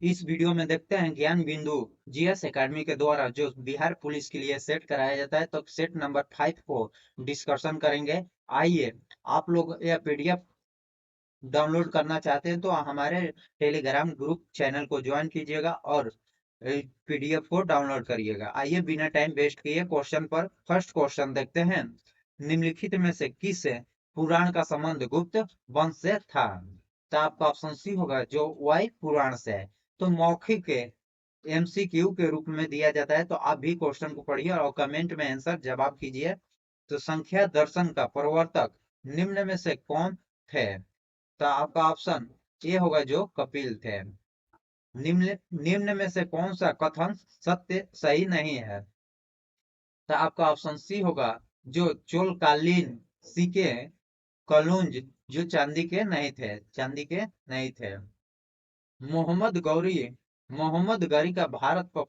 इस वीडियो में देखते हैं ज्ञान बिंदु जीएस एकेडमी के द्वारा जो बिहार पुलिस के लिए सेट कराया जाता है, तो सेट नंबर 5 को डिस्कशन करेंगे। आइए, आप लोग यह पीडीएफ डाउनलोड करना चाहते हैं तो हमारे टेलीग्राम ग्रुप चैनल को ज्वाइन कीजिएगा और पीडीएफ को डाउनलोड करिएगा। आइए बिना टाइम वेस्ट किए क्वेश्चन पर फर्स्ट क्वेश्चन देखते हैं। निम्नलिखित में से किस पुराण का संबंध गुप्त वंश से था? तो आपका ऑप्शन सी होगा जो वायु पुराण से है। तो मौखिक एमसीक्यू के रूप में दिया जाता है, तो आप भी क्वेश्चन को पढ़िए और कमेंट में आंसर जवाब कीजिए। तो संख्या दर्शन का प्रवर्तक निम्न में से कौन थे? तो आपका ऑप्शन ए होगा जो कपिल थे। निम्न निम्न में से कौन सा कथन सत्य सही नहीं है? तो आपका ऑप्शन सी होगा जो चोलकालीन सिक्के कलुंज जो चांदी के नहीं थे। मोहम्मद गौरी का भारत पर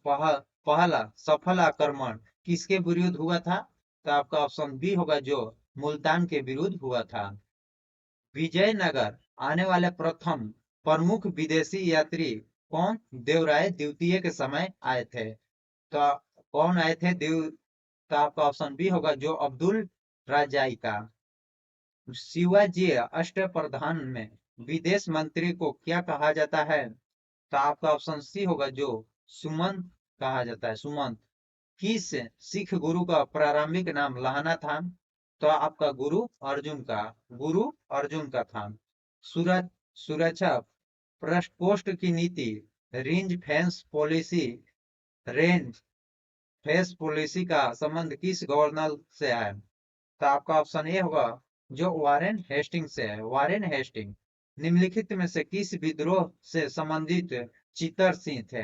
पहला सफल आक्रमण किसके विरुद्ध हुआ था? तो आपका ऑप्शन बी होगा जो मुल्तान के विरुद्ध हुआ था। विजयनगर आने वाले प्रथम प्रमुख विदेशी यात्री कौन देवराय द्वितीय के समय आए थे? तो कौन आए थे तो आपका ऑप्शन बी होगा जो अब्दुल राजाई का। शिवाजी अष्टप्रधान में विदेश मंत्री को क्या कहा जाता है? तो आपका ऑप्शन सी होगा जो सुमंत कहा जाता है, सुमंत। किस सिख गुरु का प्रारंभिक नाम लाहना था? तो आपका गुरु अर्जुन का था। सूरज सुरक्षा पृष्ठ पोस्ट की नीति range fence policy range fence policy का संबंध किस गवर्नर से है? तो आपका ऑप्शन ए होगा जो वारेन हेस्टिंग से है, वारेन हेस्टिंग। निम्नलिखित में से किस विद्रोह से संबंधित चितर सिंह थे?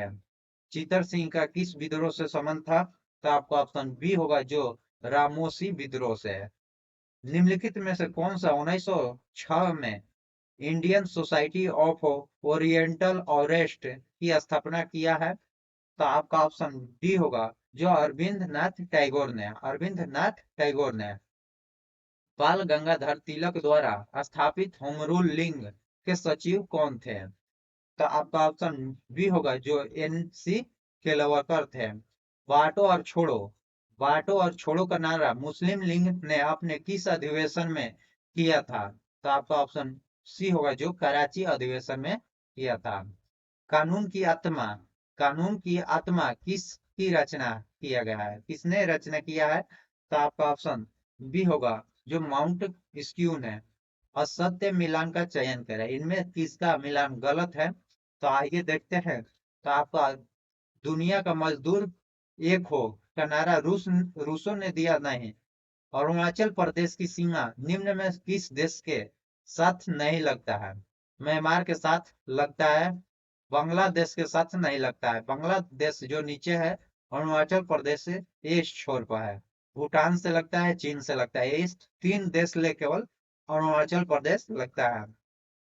चितर सिंह का किस विद्रोह से संबंध था? तो आपका ऑप्शन बी होगा जो रामोसी विद्रोह से है। निम्नलिखित में से कौन सा 1906 में इंडियन सोसाइटी ऑफ ओरिएंटल ऑरेस्ट की स्थापना किया है? तो आपका ऑप्शन डी होगा जो अरविंद नाथ टैगोर ने। बाल गंगाधर तिलक द्वारा स्थापित होम रूल लीग के सचिव कौन थे? तो आपका ऑप्शन बी होगा जो एनसी केलवकर थे। बांटो और छोड़ो बांटो और छोड़ो का नारा मुस्लिम लीग ने अपने किस अधिवेशन में किया था? तो आपका ऑप्शन सी होगा जो कराची अधिवेशन में किया था। कानून की आत्मा कानून की आत्मा किसकी रचना किया गया है, किसने रचना किया है? तो आपका ऑप्शन बी होगा जो माउंट स्क्यू ने। असत्य मिलान का चयन करें, इनमें किसका मिलान गलत है? तो आइए देखते हैं। तो आपका दुनिया का मजदूर एक हो का नारा रूसों ने दिया नहीं। अरुणाचल प्रदेश की सीमा निम्न में किस देश के साथ नहीं लगता है? म्यांमार के साथ लगता है, बांग्लादेश के साथ नहीं लगता है। बांग्लादेश जो नीचे है, अरुणाचल प्रदेश से इस छोर पर है। भूटान से लगता है, चीन से लगता है, इस तीन देश ले केवल अरुणाचल प्रदेश लगता है।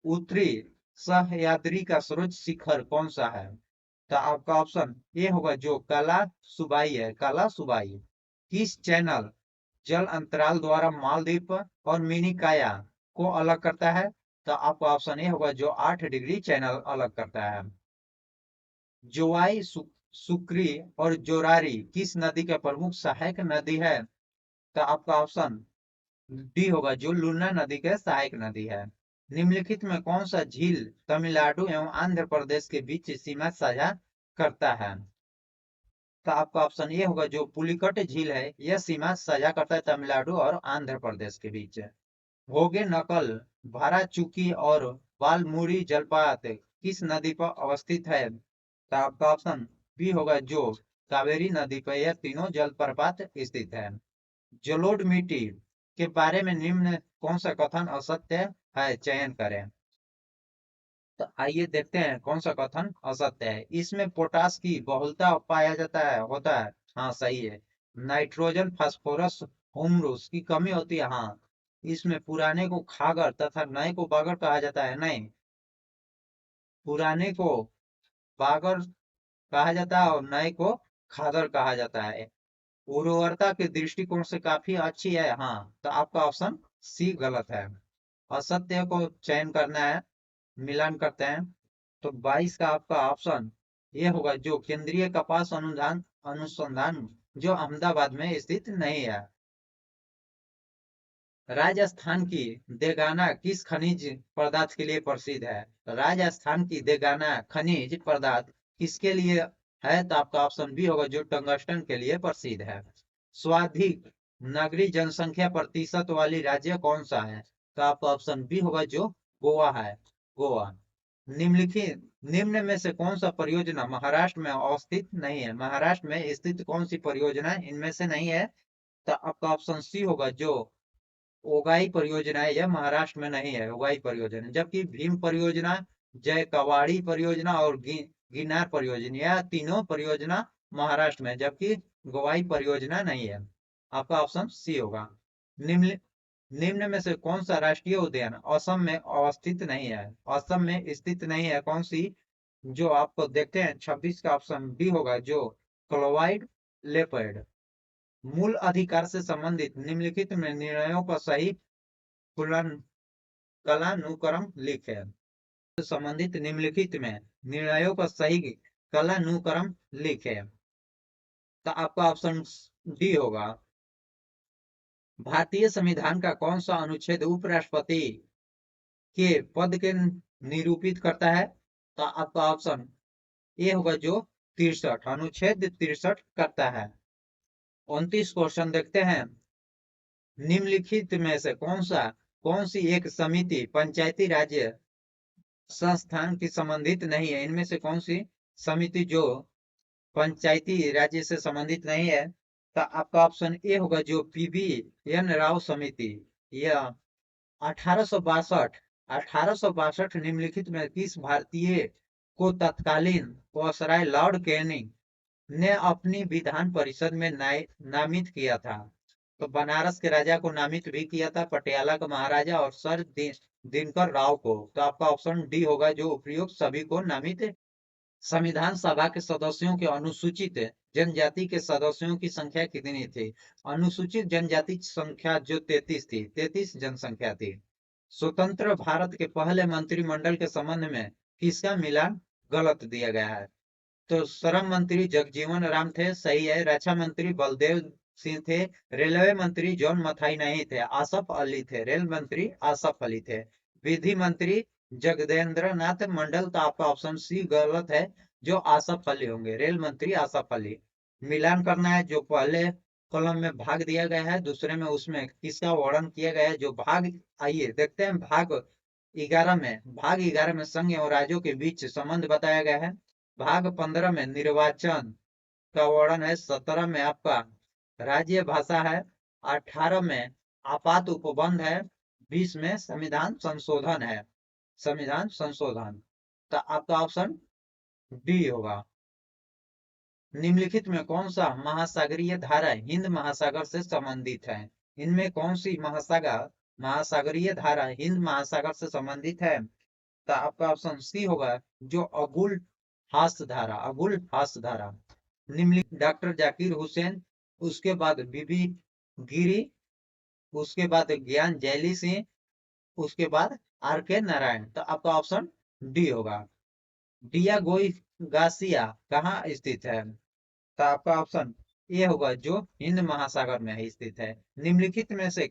उत्तरी सह्याद्री का सर्वोच्च शिखर कौन सा है? तो आपका ऑप्शन ए होगा जो काला सुबाई है, काला सुबाई। किस चैनल जल अंतराल द्वारा मालदीव और मिनी काया को अलग करता है? तो आपका ऑप्शन ए होगा जो 8 डिग्री चैनल अलग करता है। जोवाई सुक्री और जोरारी किस नदी के प्रमुख सहायक नदी है? तो आपका ऑप्शन डी होगा जो लूना नदी के सहायक नदी है। निम्नलिखित में कौन सा झील तमिलनाडु एवं आंध्र प्रदेश के बीच सीमा साझा करता है? तो आपका ऑप्शन ये होगा जो पुलिकट झील है, यह सीमा साझा करता है तमिलनाडु और आंध्र प्रदेश के बीच। भोगे नकल भाराचुकी और बालमुरी जलपात किस नदी पर अवस्थित है? तो आपका ऑप्शन बी होगा जो कावेरी नदी पर यह तीनों जलप्रपात स्थित है। जलोढ़ मिट्टी के बारे में निम्न कौन सा कथन असत्य है, चयन करें। तो आइए देखते हैं कौन सा कथन असत्य है। इसमें पोटास की बहुलता पाया जाता है, होता है, हाँ सही है। नाइट्रोजन फास्फोरस हुमरूस की कमी होती है, हाँ। इसमें पुराने को खागर तथा नए को बागर कहा जाता है, नहीं। पुराने को बागर कहा जाता है और नए को खादर कहा जाता है। उर्वरता के दृष्टिकोण से काफी अच्छी है, हाँ। तो आपका ऑप्शन सी गलत है। असत्य को चयन करना है, मिलान करते हैं। तो 22 का आपका ऑप्शन ये होगा, जो केंद्रीय कपास अनुदान अनुसंधान जो अहमदाबाद में स्थित नहीं है। राजस्थान की देगाना किस खनिज पदार्थ के लिए प्रसिद्ध है? राजस्थान की देगाना खनिज पदार्थ किसके लिए है? तो आपका ऑप्शन बी होगा, जो टंगस्टन के लिए प्रसिद्ध है। स्वाधिक नगरीय जनसंख्या प्रतिशत वाली राज्य कौन सा है? तो आपका ऑप्शन बी होगा, जो गोवा है, गोवा। निम्नलिखित निम्न में से कौन सा परियोजना महाराष्ट्र में अवस्थित नहीं है? महाराष्ट्र में स्थित कौन सी परियोजना इनमें से नहीं है? तो आपका ऑप्शन सी होगा, जो ओगाई परियोजना है, यह महाराष्ट्र में नहीं है, ओगाई परियोजना। जबकि भीम परियोजना, जय कवाड़ी परियोजना और गिरनार परियोजना, यह तीनों परियोजना महाराष्ट्र में, जबकि गोवाई परियोजना नहीं है। आपका ऑप्शन सी होगा। निम्न निम्न में से कौन सा राष्ट्रीय उद्यान असम में अवस्थित नहीं है? असम में स्थित नहीं है कौन सी? जो आपको देखते हैं 26 का ऑप्शन डी होगा, जो क्लोवाइड लेपर्ड। मूल अधिकार से संबंधित निम्नलिखित में निर्णयों का सही कलानुक्रम लिखें। संबंधित निम्नलिखित में निर्णयों का सही कलानुक्रम लिखें। तो आपका ऑप्शन डी होगा। भारतीय संविधान का कौन सा अनुच्छेद उपराष्ट्रपति के पद के निरूपित करता है? तो आपका ऑप्शन ए होगा, जो 63, अनुच्छेद 63 करता है। 29 क्वेश्चन देखते हैं। निम्नलिखित में से कौन सी एक समिति पंचायती राज्य संस्थान की संबंधित नहीं है? इनमें से कौन सी समिति जो पंचायती राज्य से संबंधित नहीं है? तो आपका ऑप्शन ए होगा, जो PVN राव समिति। यह 1862 निम्नलिखित में किस भारतीय को तत्कालीन वायसराय लॉर्ड कैनिंग ने अपनी विधान परिषद में नामित किया था? तो बनारस के राजा को नामित भी किया था, पटियाला का महाराजा और सर दिनकर राव को। तो आपका ऑप्शन डी होगा, जो उपयुक्त सभी को नामित। संविधान सभा के सदस्यों के अनुसूचित जनजाति के सदस्यों की संख्या कितनी थी? अनुसूचित जनजाति संख्या जो 33 थी, 33 जनसंख्या थी। स्वतंत्र भारत के पहले मंत्रिमंडल के संबंध में किसका मिलान गलत दिया गया है? तो श्रम मंत्री जगजीवन राम थे, सही है। रक्षा मंत्री बलदेव सिंह थे। रेलवे मंत्री जॉन मथाई नहीं थे, आसफ अली थे। रेल मंत्री आसफ अली थे। विधि मंत्री जगदेंद्र नाथ मंडल। तो आपका ऑप्शन सी गलत है, जो आसफ अली होंगे, रेल मंत्री आसफ अली। मिलान करना है, जो पहले कॉलम में भाग दिया गया है, दूसरे में उसमें किसका वर्णन किया गया है। जो भाग, आइए देखते हैं, भाग 11 में संघ एवं राज्यों के बीच संबंध बताया गया है। भाग 15 में निर्वाचन का वर्णन है। 17 में आपका राज्य भाषा है। 18 में आपात उपबंध है। 20 में संविधान संशोधन है, संविधान संशोधन। तो आपका ऑप्शन डी होगा। निम्नलिखित में कौन सा महासागरीय धारा हिंद महासागर से संबंधित है? इनमें कौन सी महासागरीय धारा हिंद महासागर से संबंधित है? तो आपका ऑप्शन सी होगा, जो अगुल हास्य धारा, अगुल हास्य धारा। निम्नलिखित डॉक्टर जाकिर हुसैन, उसके बाद बीबी गिरी, उसके बाद ज्ञान जैली सिंह, उसके बाद RK नारायण। तो आपका ऑप्शन डी होगा। डियागोई गासिया कहाँ स्थित है? तो आपका ऑप्शन ए होगा, जो हिंद महासागर में स्थित है। निम्नलिखित में से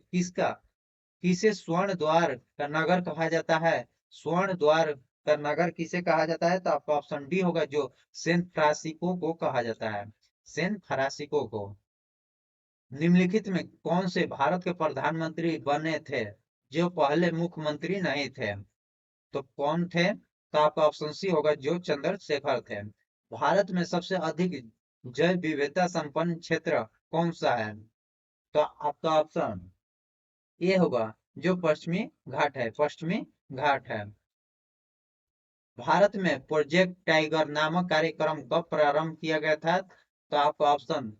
किसे स्वर्ण द्वार का नगर कहा जाता है? स्वर्ण द्वार का नगर किसे कहा जाता है? तो आपका ऑप्शन डी होगा, जो सैन फ्रांसिस्को को कहा जाता है, सैन फ्रांसिस्को को। निम्नलिखित में कौन से भारत के प्रधानमंत्री बने थे जो पहले मुख्यमंत्री नहीं थे? तो कौन थे? तो आपका ऑप्शन सी होगा, जो चंद्रशेखर थे। भारत में सबसे अधिक जैव विविधता संपन्न क्षेत्र कौन सा है? तो आपका ऑप्शन ये होगा, जो पश्चिमी घाट है, पश्चिमी घाट है। भारत में प्रोजेक्ट टाइगर नामक कार्यक्रम कब प्रारंभ किया गया था? तो आपका ऑप्शन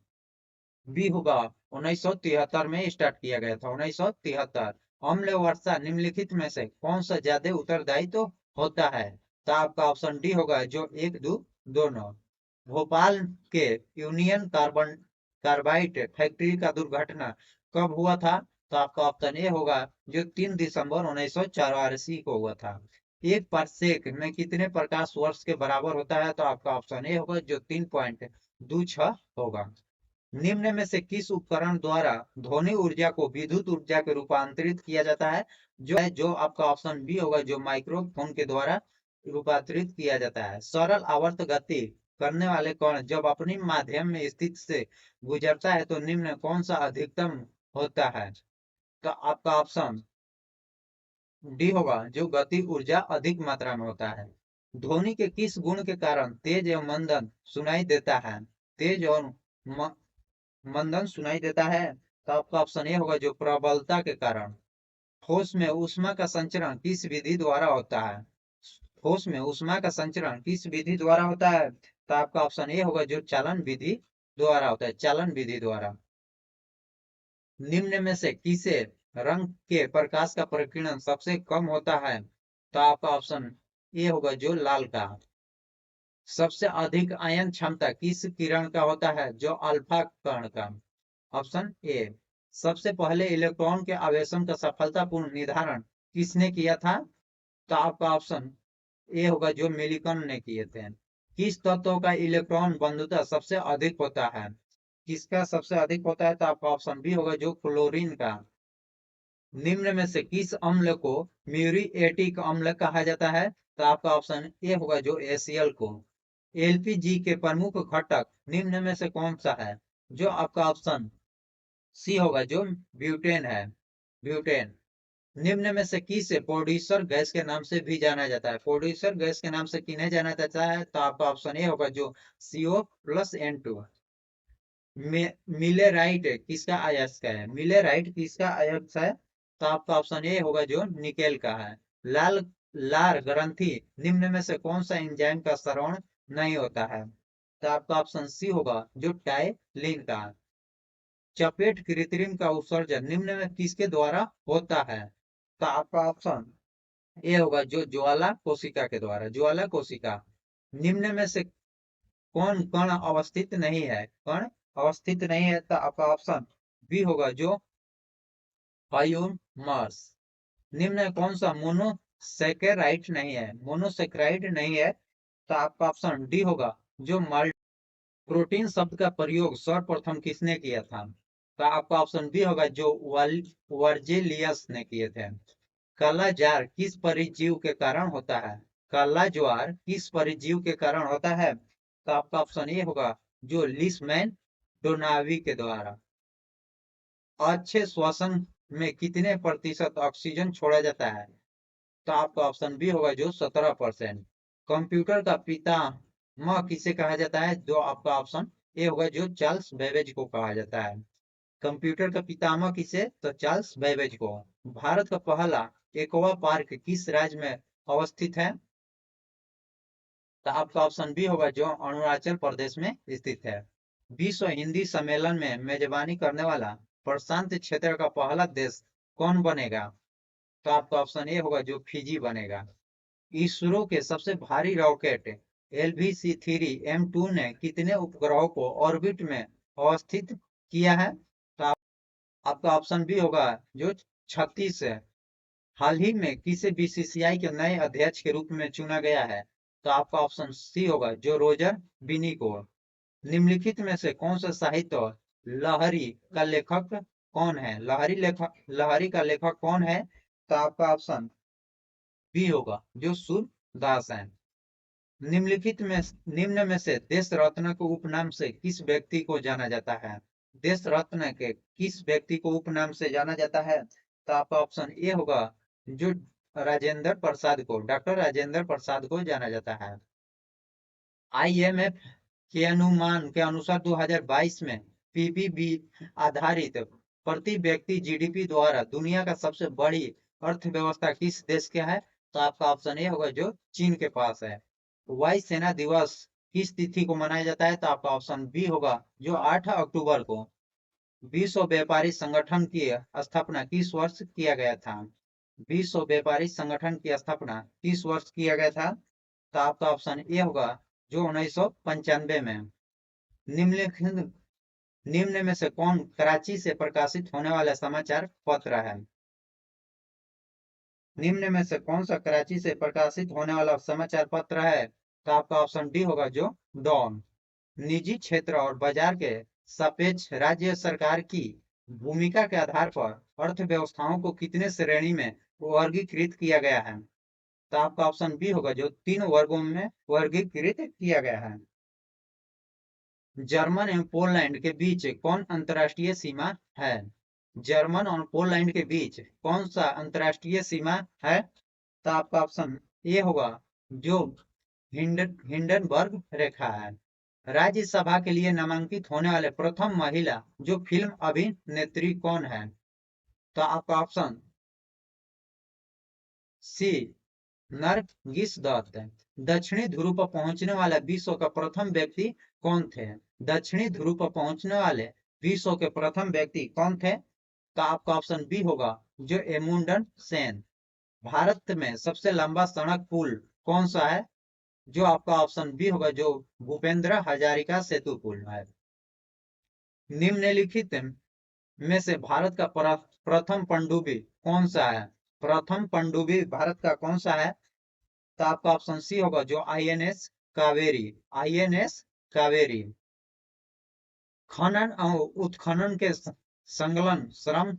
बी होगा, 1973 में स्टार्ट किया गया था, 1973। अम्ल वर्षा निम्नलिखित में से कौन सा ज्यादा उत्तरदायी तो होता है? तो आपका ऑप्शन डी होगा, जो 1, 2 दोनों। भोपाल के यूनियन कार्बाइड फैक्ट्री का दुर्घटना कब हुआ था? तो आपका ऑप्शन ए होगा, जो 3 दिसंबर 1984 को हुआ था। 1 पारसेक में कितने प्रकाश वर्ष के बराबर होता है? तो आपका ऑप्शन ए होगा जो 3.26 होगा। निम्न में से किस उपकरण द्वारा ध्वनि ऊर्जा को विद्युत ऊर्जा के रूपांतरित किया जाता है? जो आपका ऑप्शन बी होगा जो माइक्रोफोन के द्वारा रूपांतरित किया जाता है। सरल आवर्त गति करने वाले कण जब अपनी माध्यम में स्थित से गुजरता है तो निम्न कौन सा अधिकतम होता है? तो आपका ऑप्शन डी होगा जो गति ऊर्जा अधिक मात्रा में होता है। ध्वनि के किस गुण के कारण तेज एवं मंदन सुनाई देता है? तेज और मंदन सुनाई देता है? तो आपका ऑप्शन ए होगा जो प्रबलता के कारण। ठोस में ऊष्मा का संचरण किस विधि द्वारा होता है? ठोस में ऊष्मा का संचरण किस विधि द्वारा होता है? तो आपका ऑप्शन ए होगा जो चालन विधि द्वारा होता है, चालन विधि द्वारा। निम्न में से किसे रंग के प्रकाश का प्रकीर्णन सबसे कम होता है? तो आपका ऑप्शन ए होगा जो लाल का। सबसे अधिक आयन क्षमता किस किरण का होता है? जो अल्फा कण का। Option A. सबसे पहले इलेक्ट्रॉन के आवेशन का सफलतापूर्ण निर्धारण किसने किया था? तो आपका ऑप्शन ए होगा जो मिलिकन ने किए थे। किस तत्व का इलेक्ट्रॉन बंधुता सबसे अधिक होता है? किसका सबसे अधिक होता है? तो आपका ऑप्शन बी होगा जो क्लोरीन का। निम्न में से किस अम्ल को म्यूरिएटिक अम्ल कहा जाता है? तो आपका ऑप्शन ए होगा जो एसीएल को। एलपीजी के प्रमुख घटक निम्न में से कौन सा है? जो आपका ऑप्शन सी होगा जो ब्यूटेन है, ब्यूटेन। निम्न में से किसे प्रोड्यूसर गैस के नाम से भी जाना जाता है? प्रोड्यूसर गैस के नाम से किन्हें जाना जाता है? तो आपका ऑप्शन ए होगा जो CO+N2। मिलेराइट किसका अयस्क है? मिलेराइट किसका अयस्क है? तो आपका ऑप्शन ए होगा जो निकेल का है। लाल लार ग्रंथि निम्न में से कौन सा एंजाइम का स्रवण नहीं होता है? तो आपका ऑप्शन सी होगा जो टाइलिन का। चपेट कृत्रिम का उत्सर्जन निम्न में किसके द्वारा होता है? तो आपका ऑप्शन ए होगा जो ज्वाला कोशिका के द्वारा, ज्वाला कोशिका। निम्न में से कौन कण अवस्थित नहीं है? कण अवस्थित नहीं है तो आपका ऑप्शन बी होगा जो बायोमास। निम्न में कौन सा मोनोसेकेराइड नहीं है? मोनोसेकेराइड नहीं है तो आपका ऑप्शन डी होगा जो मल्ट। प्रोटीन शब्द का प्रयोग सर्वप्रथम किसने किया था? तो आपका ऑप्शन बी होगा जो वर्जेलियस ने किए थे। काला जार किस परिजीव के कारण होता है? काला ज्वार किस परिजीव के कारण होता है? तो आपका ऑप्शन ए होगा जो लिसमैन डोनावी के द्वारा। अच्छे श्वसन में कितने प्रतिशत ऑक्सीजन छोड़ा जाता है? तो आपका ऑप्शन बी होगा जो 17%। कंप्यूटर का पितामह किसे कहा जाता है? जो आपका ऑप्शन ए होगा जो चार्ल्स बेबेज को कहा जाता है। कंप्यूटर का पितामह किसे? तो चार्ल्स बेबेज को। भारत का पहला एक्वा पार्क किस राज्य में अवस्थित है? तो आपका ऑप्शन बी होगा जो अरुणाचल प्रदेश में स्थित है। विश्व हिंदी सम्मेलन में मेजबानी करने वाला प्रशांत क्षेत्र का पहला देश कौन बनेगा? तो आपका ऑप्शन ए होगा जो फिजी बनेगा। इसरो के सबसे भारी रॉकेट LVC-3M2 ने कितने उपग्रहों को ऑर्बिट में अवस्थित किया है? तो आपका ऑप्शन बी होगा जो 36 है। हाल ही में किसे बीसीसीआई के नए अध्यक्ष के रूप में चुना गया है? तो आपका ऑप्शन सी होगा जो रोजर बिनी को। निम्नलिखित में से कौन सा साहित्य लहरी का लेखक कौन है? लहरी का लेखक कौन है? तो आपका ऑप्शन बी होगा जो सूरदास है। निम्नलिखित में निम्न में से देश रत्न को उपनाम से किस व्यक्ति को जाना जाता है? देश रत्न के किस व्यक्ति को उपनाम से जाना जाता है? तो आपका ऑप्शन ए होगा जो राजेंद्र प्रसाद को, डॉक्टर राजेंद्र प्रसाद को जाना जाता है। IMF के अनुमान के अनुसार 2022 में PPP आधारित प्रति व्यक्ति GDP द्वारा दुनिया का सबसे बड़ी अर्थव्यवस्था किस देश का है? तो आपका ऑप्शन ए होगा जो चीन के पास है। वायु सेना दिवस किस तिथि को मनाया जाता है? तो आपका ऑप्शन बी होगा जो 8 अक्टूबर को। विश्व व्यापारी संगठन की स्थापना किस वर्ष किया गया था? विश्व व्यापारी संगठन की स्थापना किस वर्ष किया गया था? तो आपका ऑप्शन ए होगा जो 1995 में। निम्नलिखित निम्न में से कौन कराची से प्रकाशित होने वाला समाचार पत्र है? निम्न में से कौन सा कराची से प्रकाशित होने वाला समाचार पत्र है? तो आपका ऑप्शन डी होगा जो डॉन। निजी क्षेत्र और बाजार के सापेक्ष राज्य सरकार की भूमिका के आधार पर अर्थव्यवस्थाओं को कितने श्रेणी में वर्गीकृत किया गया है? तो आपका ऑप्शन बी होगा जो 3 वर्गों में वर्गीकृत किया गया है। जर्मन एवं पोलैंड के बीच कौन अंतरराष्ट्रीय सीमा है? जर्मन और पोलैंड के बीच कौन सा अंतरराष्ट्रीय सीमा है? तो आपका ऑप्शन ए होगा जो हिंडनबर्ग रेखा है। राज्यसभा के लिए नामांकित होने वाले प्रथम महिला जो फिल्म अभिनेत्री कौन है? तो आपका ऑप्शन सी नरगिस दत्त। दक्षिणी ध्रुव पर पहुंचने वाला विश्व का प्रथम व्यक्ति कौन थे? दक्षिणी ध्रुव पर पहुंचने वाले विश्व के प्रथम व्यक्ति कौन थे? तो आपका ऑप्शन बी होगा जो एमुंडन सेन। भारत में सबसे लंबा सड़क पुल कौन सा है? जो आपका ऑप्शन बी होगा जो भूपेंद्र हजारिका सेतु पुल है। निम्नलिखित में से भारत का प्रथम पनडुब्बी कौन सा है? प्रथम पनडुब्बी भारत का कौन सा है? तो आपका ऑप्शन सी होगा जो आईएनएस कावेरी। आईएनएस कावेरी। खनन और उत्खनन के संलग्न श्रम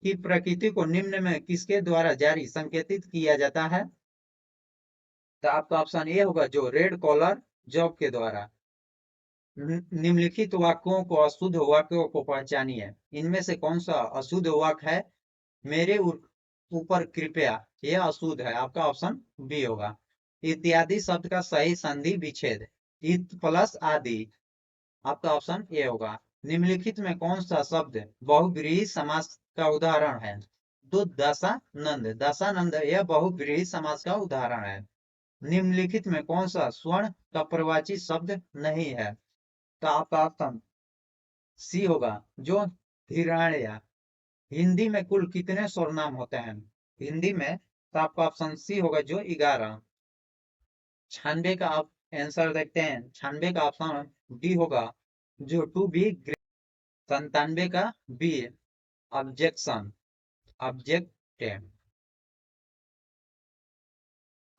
की प्रकृति को निम्न में किसके द्वारा जारी संकेतित किया जाता है? तो आपका ऑप्शन ए होगा जो रेड कॉलर जॉब के द्वारा। निम्नलिखित वाक्यों को अशुद्ध वाक्यों को पहचानिए। इनमें से कौन सा अशुद्ध वाक्य है? मेरे ऊपर कृपया, यह अशुद्ध है। आपका ऑप्शन बी होगा। इत्यादि शब्द का सही संधि विच्छेद इत प्लस आदि। आपका ऑप्शन ए होगा। निम्नलिखित में कौन सा शब्द बहुव्रीहि समास का उदाहरण है? तो दशानंद। दशानंद यह बहुव्रीहि समास का उदाहरण है। निम्नलिखित में कौन सा स्वर्ण का प्रवाची शब्द नहीं है? तो आपका ऑप्शन सी होगा जो हिरण्य। हिंदी में कुल कितने सर्वनाम होते हैं? हिंदी में तो आपका ऑप्शन सी होगा जो 11। 96 का आप आंसर देखते हैं। 96 का ऑप्शन डी होगा जो टू बी। 97 का B objection objected.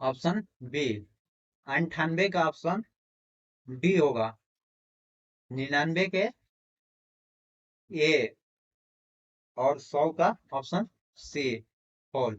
Option B. 98 का ऑप्शन डी होगा। 99 के ए और 100 का ऑप्शन सी होल।